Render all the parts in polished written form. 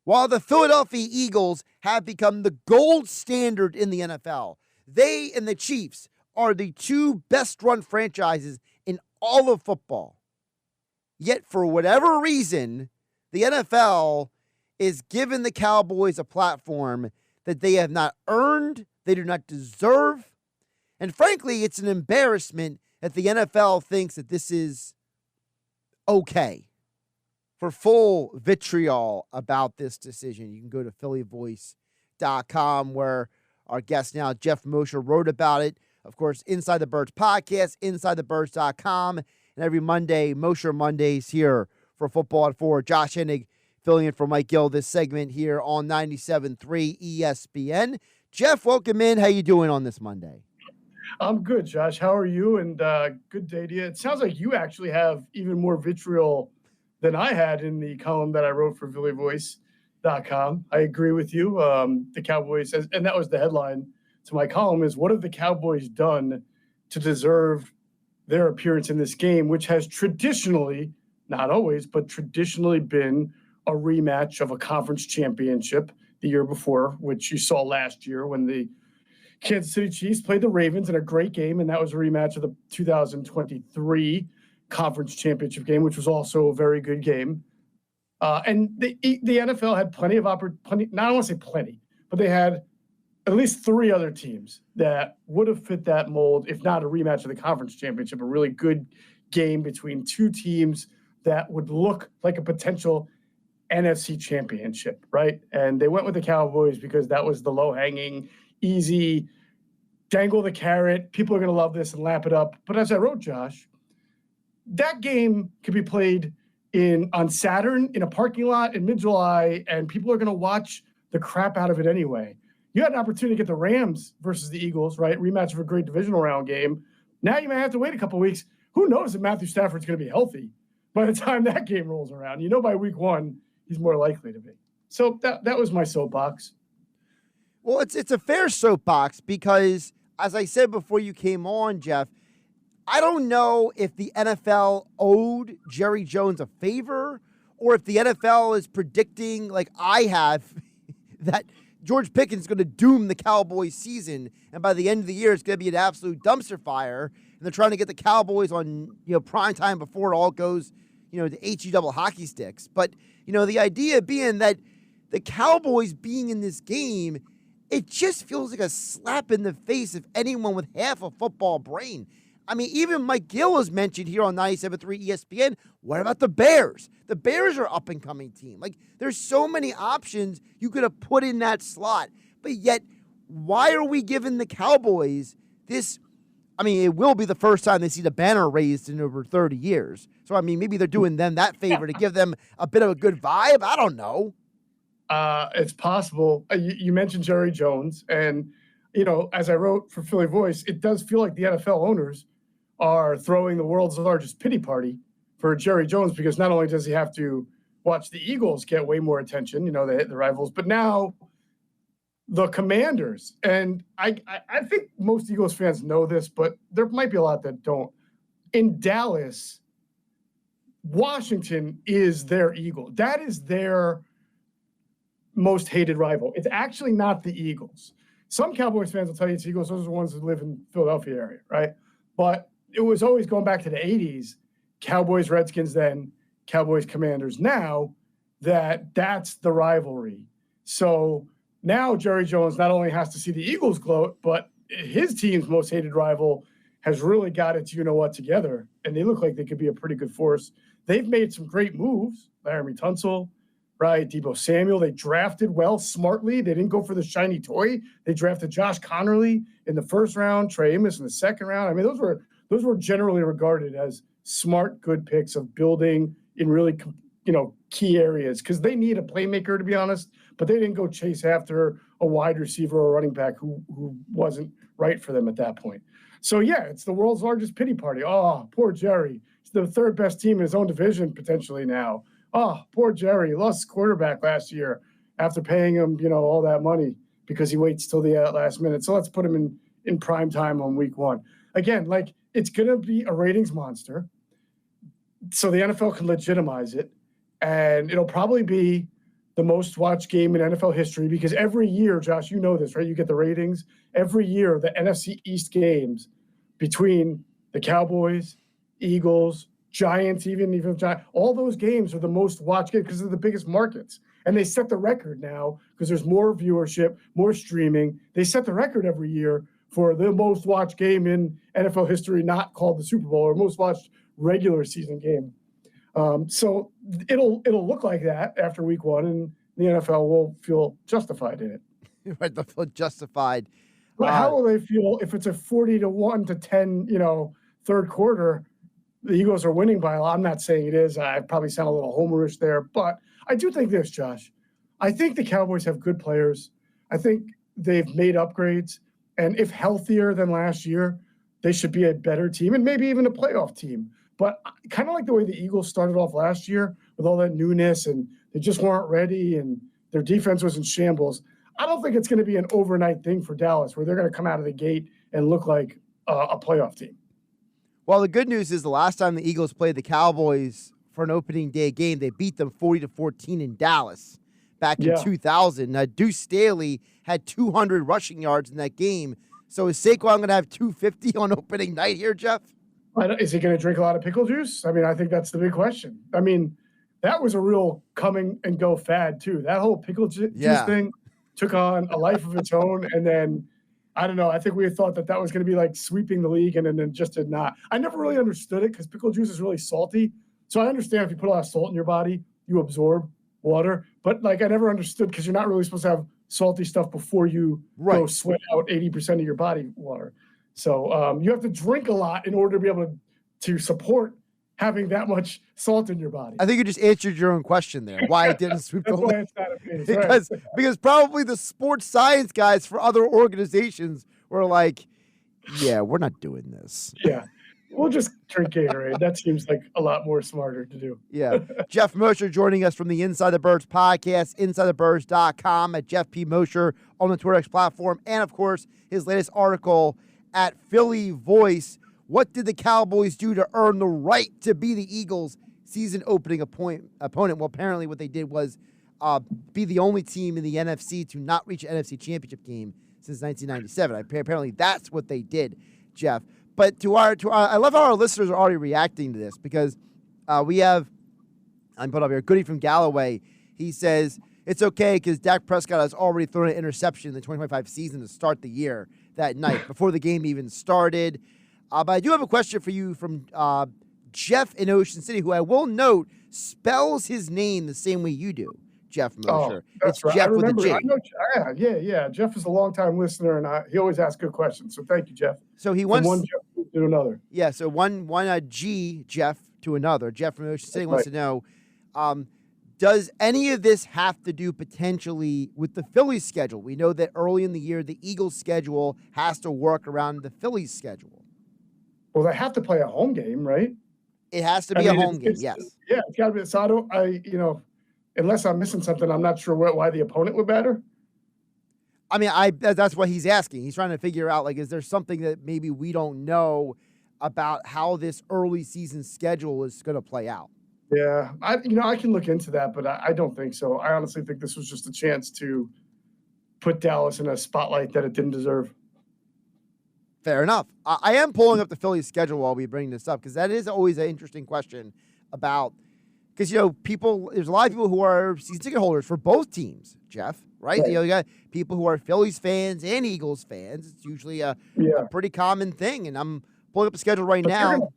While the Philadelphia Eagles have become the gold standard in the NFL, they and the Chiefs are the two best run franchises in all of football. Yet, for whatever reason, the NFL is giving the Cowboys a platform that they have not earned, they do not deserve. And frankly, it's an embarrassment that the NFL thinks that this is okay. For full vitriol about this decision, you can go to phillyvoice.com, where our guest now, Geoff Mosher, wrote about it. Of course, Inside the Birds podcast, InsideTheBirds.com, and every Monday, Mosher Mondays here for Football at 4. Josh Hennig filling in for Mike Gill this segment here on 97.3 ESPN. Geoff, welcome in. How you doing on this Monday? I'm good, Josh. How are you? And good day to you. It sounds like you actually have even more vitriol than I had in the column that I wrote for phillyvoice.com. I agree with you. The Cowboys, and that was the headline to my column, is what have the Cowboys done to deserve their appearance in this game, which has traditionally, not always, but traditionally been a rematch of a conference championship the year before, which you saw last year when the Kansas City Chiefs played the Ravens in a great game, and that was a rematch of the 2023 conference championship game, which was also a very good game. And the NFL had plenty of opportunity. Not I want to say plenty, but they had at least three other teams that would have fit that mold, if not a rematch of the conference championship, a really good game between two teams that would look like a potential NFC championship, right? And they went with the Cowboys because that was the low-hanging, easy, dangle the carrot. People are going to love this and lap it up. But as I wrote, Josh, that game could be played on Saturn in a parking lot in mid-July, and people are going to watch the crap out of it anyway. You had an opportunity to get the Rams versus the Eagles, right? Rematch of a great divisional round game. Now you may have to wait a couple of weeks. Who knows if Matthew Stafford's going to be healthy by the time that game rolls around? You know, by week one, he's more likely to be. So that was my soapbox. Well, it's a fair soapbox because, as I said before you came on, Geoff, I don't know if the NFL owed Jerry Jones a favor or if the NFL is predicting, like I have, that George Pickens is going to doom the Cowboys season, and by the end of the year, it's going to be an absolute dumpster fire, and they're trying to get the Cowboys on, prime time before it all goes, to HE double hockey sticks. But, the idea being that the Cowboys being in this game, it just feels like a slap in the face of anyone with half a football brain. I mean, even Mike Gill has mentioned here on 97.3 ESPN, what about the Bears? The Bears are up-and-coming team. Like, there's so many options you could have put in that slot. But yet, why are we giving the Cowboys this? I mean, it will be the first time they see the banner raised in over 30 years. So, I mean, maybe they're doing them that favor to give them a bit of a good vibe. I don't know. It's possible. You mentioned Jerry Jones. And, as I wrote for Philly Voice, it does feel like the NFL owners are throwing the world's largest pity party for Jerry Jones, because not only does he have to watch the Eagles get way more attention, the rivals, but now the Commanders. And I think most Eagles fans know this, but there might be a lot that don't. In Dallas, Washington is their Eagle. That is their most hated rival. It's actually not the Eagles. Some Cowboys fans will tell you it's Eagles. Those are the ones who live in Philadelphia area, right? But it was always going back to the 80s, Cowboys, Redskins then, Cowboys, Commanders now, that's the rivalry. So now Jerry Jones not only has to see the Eagles gloat, but his team's most hated rival has really got its you-know-what together, and they look like they could be a pretty good force. They've made some great moves, Laramie Tunsil, right, Deebo Samuel. They drafted well, smartly. They didn't go for the shiny toy. They drafted Josh Connerly in the first round, Trey Amos in the second round. I mean, those were generally regarded as smart, good picks of building in really, key areas, because they need a playmaker, to be honest, but they didn't go chase after a wide receiver or a running back who wasn't right for them at that point. So, yeah, it's the world's largest pity party. Oh, poor Jerry. He's the third best team in his own division potentially now. Oh, poor Jerry. He lost his quarterback last year after paying him, all that money because he waits till the last minute. So let's put him in prime time on week one. Again, it's going to be a ratings monster, so the NFL can legitimize it, and it'll probably be the most watched game in NFL history because every year, Josh, you know this, right? You get the ratings. Every year, the NFC East games between the Cowboys, Eagles, Giants, even Giants, all those games are the most watched games because they're the biggest markets. And they set the record now because there's more viewership, more streaming. They set the record every year for the most watched game in NFL history, not called the Super Bowl, or most watched regular season game. So it'll look like that after week one, and the NFL will feel justified in it. Right, they'll feel justified. But how will they feel if it's a 40-1 to 10, third quarter? The Eagles are winning by a lot. I'm not saying it is. I probably sound a little homerish there, but I do think this, Josh. I think the Cowboys have good players. I think they've made upgrades, and if healthier than last year, they should be a better team and maybe even a playoff team. But kind of like the way the Eagles started off last year with all that newness and they just weren't ready and their defense was in shambles. I don't think it's going to be an overnight thing for Dallas where they're going to come out of the gate and look like a playoff team. Well, the good news is the last time the Eagles played the Cowboys for an opening day game, they beat them 40-14 in Dallas back in 2000. Now, Deuce Staley had 200 rushing yards in that game. So is Saquon going to have 250 on opening night here, Geoff? Is he going to drink a lot of pickle juice? I mean, I think that's the big question. I mean, that was a real coming and go fad, too. That whole pickle juice thing took on a life of its own. And then, I don't know, I think we had thought that was going to be like sweeping the league, and then it just did not. I never really understood it because pickle juice is really salty. So I understand if you put a lot of salt in your body, you absorb water. But, I never understood because you're not really supposed to have salty stuff before you go sweat out 80% of your body water. So you have to drink a lot in order to be able to support having that much salt in your body. I think you just answered your own question there. Why it didn't sweep the league? Because probably the sports science guys for other organizations were like, yeah, we're not doing this. Yeah. We'll just drink Gatorade. That seems like a lot more smarter to do. Yeah. Geoff Mosher joining us from the Inside the Birds podcast, InsideTheBirds.com, at Geoff P. Mosher on the Twitter X platform, and, of course, his latest article at Philly Voice. What did the Cowboys do to earn the right to be the Eagles' season opening opponent? Well, apparently what they did was be the only team in the NFC to not reach an NFC championship game since 1997. Apparently that's what they did, Geoff. But I love how our listeners are already reacting to this because we have, I'm put up here, Goody from Galloway. He says, it's okay because Dak Prescott has already thrown an interception in the 2025 season to start the year that night before the game even started. But I do have a question for you from Geoff in Ocean City, who I will note spells his name the same way you do, Geoff Mosher. That's right. Geoff with a G. Yeah. Geoff is a longtime listener, and he always asks good questions. So thank you, Geoff. So he wants from one Geoff to another. Yeah. So one G Geoff to another. Geoff from Ocean City wants to know. Does any of this have to do potentially with the Phillies schedule? We know that early in the year, the Eagles schedule has to work around the Phillies schedule. Well, they have to play a home game, right? It has to be a home game, yes. Yeah, it's got to be. So unless I'm missing something, I'm not sure why the opponent would matter. I mean, that's what he's asking. He's trying to figure out, is there something that maybe we don't know about how this early season schedule is going to play out? Yeah, I can look into that, but I don't think so. I honestly think this was just a chance to put Dallas in a spotlight that it didn't deserve. Fair enough. I am pulling up the Phillies schedule while we bring this up because that is always an interesting question about because there's a lot of people who are season ticket holders for both teams, Geoff, right? You got people who are Phillies fans and Eagles fans. It's usually a pretty common thing, and I'm pulling up the schedule now.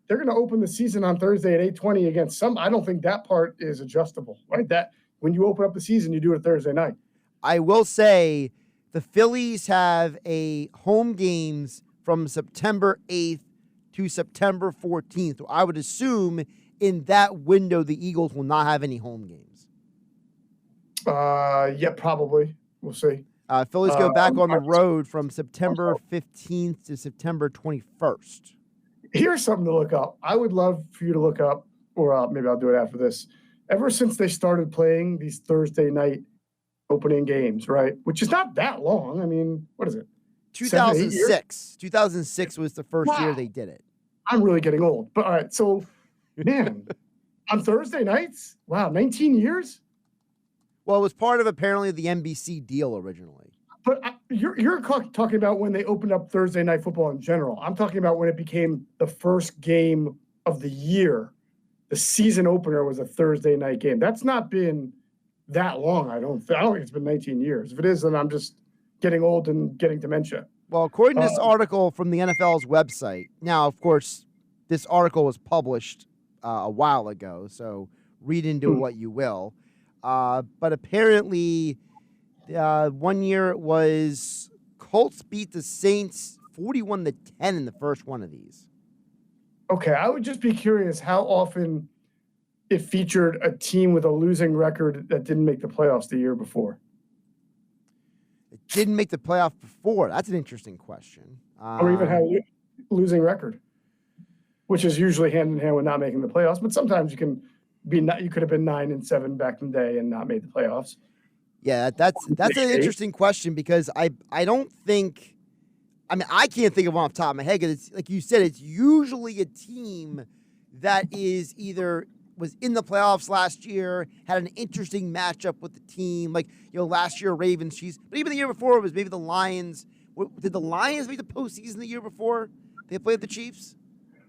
They're going to open the season on Thursday at 8:20 against some. I don't think that part is adjustable, right? That when you open up the season, you do it Thursday night. I will say the Phillies have a home games from September 8th to September 14th. So I would assume in that window, the Eagles will not have any home games. Yeah, probably. We'll see. Phillies go back on the road from September 15th to September 21st. Here's something to look up. I would love for you to look up, or maybe I'll do it after this. Ever since they started playing these Thursday night opening games, right? Which is not that long. I mean, what is it? 2006. 2006 was the first year they did it. I'm really getting old. But all right, so, man, on Thursday nights? Wow, 19 years? Well, it was part of apparently the NBC deal originally. But you're talking about when they opened up Thursday Night Football in general. I'm talking about when it became the first game of the year. The season opener was a Thursday night game. That's not been that long. I don't think it's been 19 years. If it is, then I'm just getting old and getting dementia. Well, according to this article from the NFL's website, now, of course, this article was published a while ago, so read into what you will. But apparently, 1 year it was Colts beat the Saints 41-10 in the first one of these. Okay, I would just be curious how often it featured a team with a losing record that didn't make the playoffs the year before. It didn't make the playoff before. That's an interesting question. Or even had a losing record, which is usually hand in hand with not making the playoffs. But sometimes you could have been 9-7 back in the day and not made the playoffs. Yeah, that's an interesting question because I don't think. I mean, I can't think of one off the top of my head because it's like you said, it's usually a team that is either was in the playoffs last year, had an interesting matchup with the team. Like, last year, Ravens, Chiefs. But even the year before, it was maybe the Lions. Did the Lions make the postseason the year before they played the Chiefs?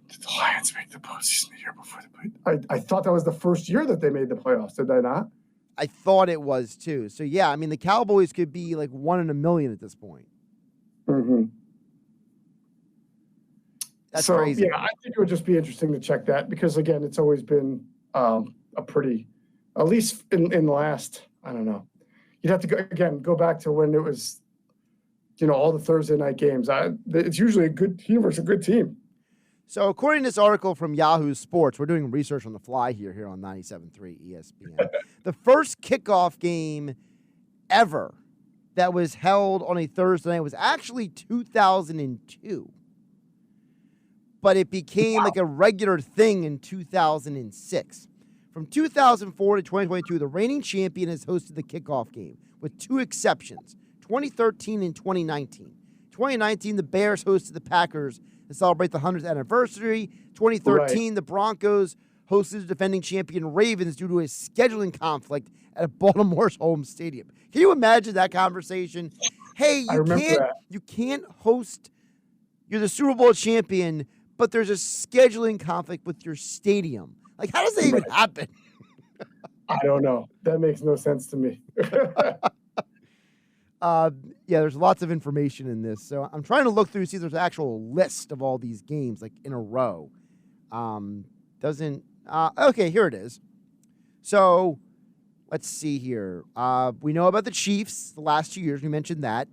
Did the Lions make the postseason the year before they played? I thought that was the first year that they made the playoffs. Did they not? I thought it was, too. So, yeah, I mean, the Cowboys could be like 1 in a million at this point. Mm-hmm. That's crazy. Yeah, I think it would just be interesting to check that because, again, it's always been a pretty, at least in the last, I don't know. You'd have to go back to when it was, all the Thursday night games. It's usually a good team versus a good team. So according to this article from Yahoo Sports, we're doing research on the fly here on 97.3 ESPN. The first kickoff game ever that was held on a Thursday night was actually 2002. But it became like a regular thing in 2006. From 2004 to 2022, the reigning champion has hosted the kickoff game with 2 exceptions, 2013 and 2019. 2019, the Bears hosted the Packers to celebrate the 100th anniversary. 2013, The Broncos hosted the defending champion Ravens due to a scheduling conflict at Baltimore's home stadium. Can you imagine that conversation? Hey, you can't host, you're the Super Bowl champion, but there's a scheduling conflict with your stadium. Like, how does that even happen? I don't know. That makes no sense to me. Yeah, there's lots of information in this. So I'm trying to look through, see if there's an actual list of all these games, like, in a row. Okay, here it is. So let's see here. We know about the Chiefs the last 2 years. We mentioned that.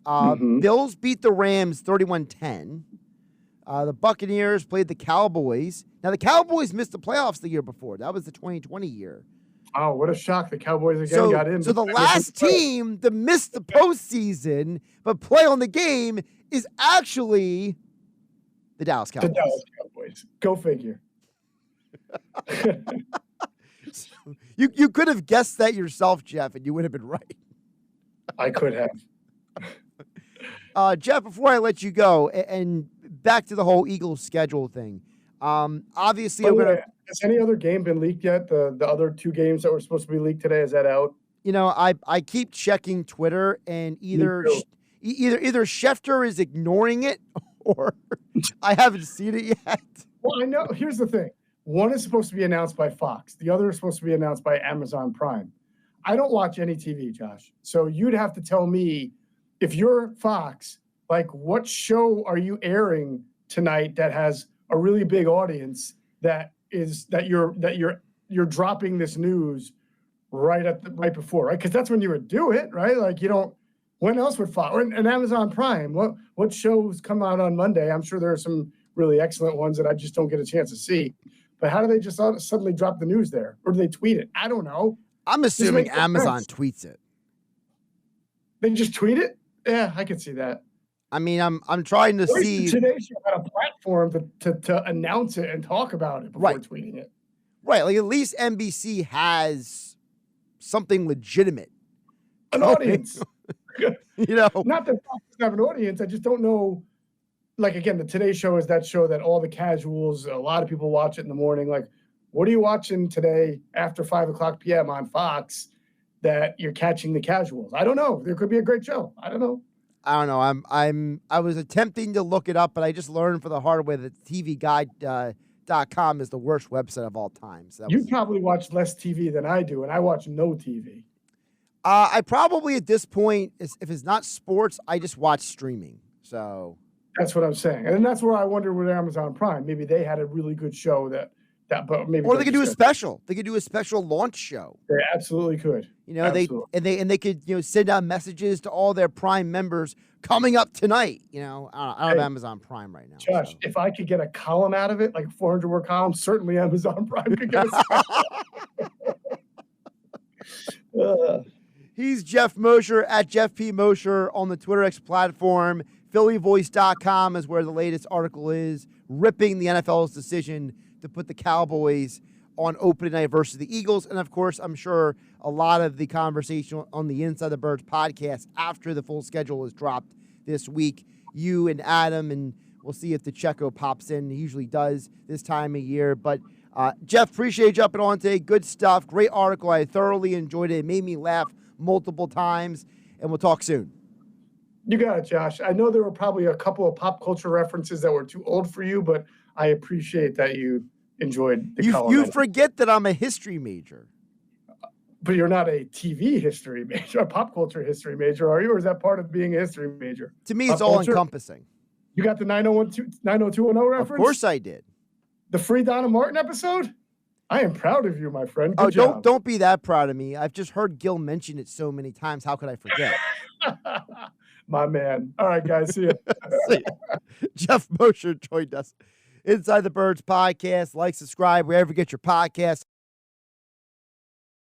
Bills beat the Rams 31-10. The Buccaneers played the Cowboys. Now, the Cowboys missed the playoffs the year before. That was the 2020 year. Oh, what a shock. The Cowboys again got in. So the last team to miss the postseason but play on the game is actually the Dallas Cowboys. The Dallas Cowboys. Go figure. You could have guessed that yourself, Geoff, and you would have been right. I could have. Geoff, before I let you go, and back to the whole Eagles schedule thing. Obviously, has any other game been leaked yet? The other 2 games that were supposed to be leaked today, is that out? I keep checking Twitter, and either Schefter is ignoring it, or I haven't seen it yet. Well, I know. Here's the thing: one is supposed to be announced by Fox. The other is supposed to be announced by Amazon Prime. I don't watch any TV, Josh. So you'd have to tell me, if you're Fox, like, what show are you airing tonight that has a really big audience that you're dropping this news right before, right? Because that's when you would do it, right? Like, you don't. When else would Fox and Amazon Prime? What shows come out on Monday? I'm sure there are some really excellent ones that I just don't get a chance to see. But how do they just suddenly drop the news there, or do they tweet it? I don't know. I'm assuming Amazon tweets it. They just tweet it? Yeah, I can see that. I mean, I'm trying to see. Today should have a platform to announce it and talk about it before tweeting it. Right, like at least NBC has something legitimate. An audience. Not that Fox doesn't have an audience. I just don't know. Like, again, the Today Show is that show that all the casuals, a lot of people watch it in the morning. Like, what are you watching today after 5:00 p.m. on Fox? that you're catching the casuals. I don't know. There could be a great show. I don't know. I don't know. I was attempting to look it up, but I just learned for the hard way that TVGuide.com is the worst website of all time. So you probably watch less TV than I do, and I watch no TV. I probably at this point, if it's not sports, I just watch streaming. So that's what I'm saying, and that's where I wonder with Amazon Prime. Maybe they had a really good show but maybe. Or they could do a special. They could do a special launch show. They absolutely could. You know, they could send out messages to all their Prime members coming up tonight. You know, I don't have Amazon Prime right now. Josh, if I could get a column out of it, like a 400-word column, certainly Amazon Prime could get a He's Geoff Mosher at Geoff P. Mosher on the Twitter X platform. PhillyVoice.com is where the latest article is, ripping the NFL's decision to put the Cowboys on opening night versus the Eagles. And, of course, I'm sure a lot of the conversation on the Inside the Birds podcast after the full schedule is dropped this week. You and Adam, and we'll see if the Checo pops in. He usually does this time of year. But, Geoff, appreciate you jumping on today. Good stuff. Great article. I thoroughly enjoyed it. It made me laugh multiple times. And we'll talk soon. You got it, Josh. I know there were probably a couple of pop culture references that were too old for you, but I appreciate that you enjoyed the column. You forget that I'm a history major. But you're not a TV history major, a pop culture history major, are you? Or is that part of being a history major? To me, it's all encompassing. You got the 90210 reference? Of course I did. The free Donna Martin episode? I am proud of you, my friend. Good job. Don't be that proud of me. I've just heard Gil mention it so many times. How could I forget? My man. All right, guys. See you. Geoff Mosher joined us. Inside the Birds podcast. Like, subscribe, wherever you get your podcasts.